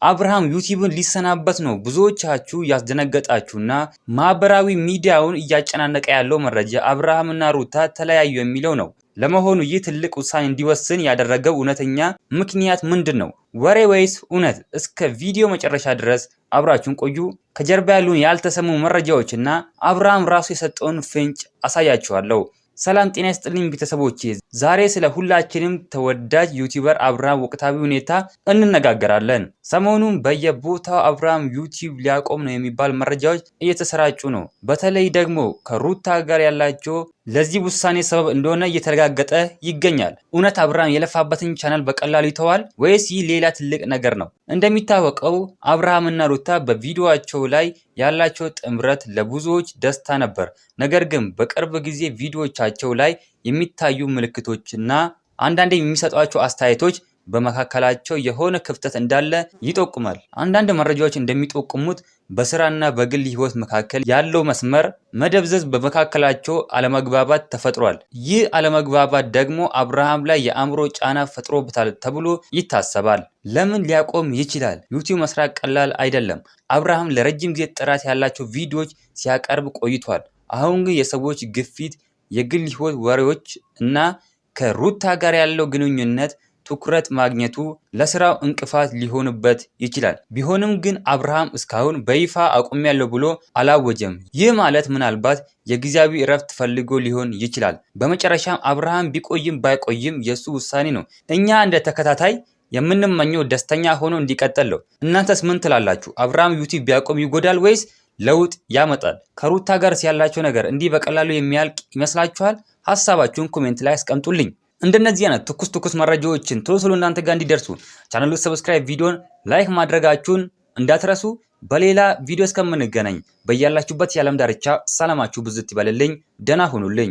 አብርሃም ዩቲዩብን ሊሰናበት ነው። ብዙዎቻችሁ ያስደነገጣችሁና ማህበራዊ ሚዲያውን እያጨናነቀ ያለው መረጃ አብርሃምና ሩታ ተለያዩ የሚለው ነው። ለመሆኑ ይህ ትልቅ ውሳኔ እንዲወስን ያደረገው እውነተኛ ምክንያት ምንድን ነው? ወሬ ወይስ እውነት? እስከ ቪዲዮ መጨረሻ ድረስ አብራችሁን ቆዩ። ከጀርባ ያሉን ያልተሰሙ መረጃዎችና አብርሃም ራሱ የሰጠውን ፍንጭ አሳያችኋለሁ። ሰላም ጤና ይስጥልኝ ቤተሰቦቼ፣ ዛሬ ስለ ሁላችንም ተወዳጅ ዩቲዩበር አብርሃም ወቅታዊ ሁኔታ እንነጋገራለን። ሰሞኑን በየቦታው አብርሃም ዩቲዩብ ሊያቆም ነው የሚባል መረጃዎች እየተሰራጩ ነው። በተለይ ደግሞ ከሩታ ጋር ያላቸው ለዚህ ውሳኔ ሰበብ እንደሆነ እየተረጋገጠ ይገኛል። እውነት አብርሃም የለፋበትን ቻናል በቀላሉ ይተዋል ወይስ ይህ ሌላ ትልቅ ነገር ነው? እንደሚታወቀው አብርሃምና ሩታ በቪዲዮአቸው ላይ ያላቸው ጥምረት ለብዙዎች ደስታ ነበር። ነገር ግን በቅርብ ጊዜ ቪዲዮዎቻቸው ላይ የሚታዩ ምልክቶችና አንዳንድ የሚሰጧቸው አስተያየቶች በመካከላቸው የሆነ ክፍተት እንዳለ ይጠቁማል። አንዳንድ መረጃዎች እንደሚጠቁሙት በስራና በግል ህይወት መካከል ያለው መስመር መደብዘዝ በመካከላቸው አለመግባባት ተፈጥሯል። ይህ አለመግባባት ደግሞ አብርሃም ላይ የአእምሮ ጫና ፈጥሮበታል ተብሎ ይታሰባል። ለምን ሊያቆም ይችላል? ዩቲዩብ መስራት ቀላል አይደለም። አብርሃም ለረጅም ጊዜ ጥራት ያላቸው ቪዲዮዎች ሲያቀርብ ቆይቷል። አሁን ግን የሰዎች ግፊት፣ የግል ህይወት ወሬዎች እና ከሩታ ጋር ያለው ግንኙነት ትኩረት ማግኘቱ ለስራው እንቅፋት ሊሆንበት ይችላል። ቢሆንም ግን አብርሃም እስካሁን በይፋ አቁሜያለሁ ብሎ አላወጀም። ይህ ማለት ምናልባት የጊዜያዊ እረፍት ፈልጎ ሊሆን ይችላል። በመጨረሻም አብርሃም ቢቆይም ባይቆይም የሱ ውሳኔ ነው። እኛ እንደ ተከታታይ የምንመኘው ደስተኛ ሆኖ እንዲቀጥል ነው። እናንተስ ምን ትላላችሁ? አብርሃም ዩቲዩብ ቢያቆም ይጎዳል ወይስ ለውጥ ያመጣል? ከሩታ ጋር ያላቸው ነገር እንዲህ በቀላሉ የሚያልቅ ይመስላችኋል? ሀሳባችሁን ኮሜንት ላይ አስቀምጡልኝ። እንደነዚህ አይነት ትኩስ መረጃዎችን ቶሎ እናንተ ጋር እንዲደርሱ ቻናሉን ሰብስክራይብ፣ ቪዲዮን ላይክ ማድረጋችሁን እንዳትረሱ። በሌላ ቪዲዮ እስከምንገናኝ በያላችሁበት የዓለም ዳርቻ ሰላማችሁ ብዝት ይበልልኝ። ደህና ሁኑልኝ።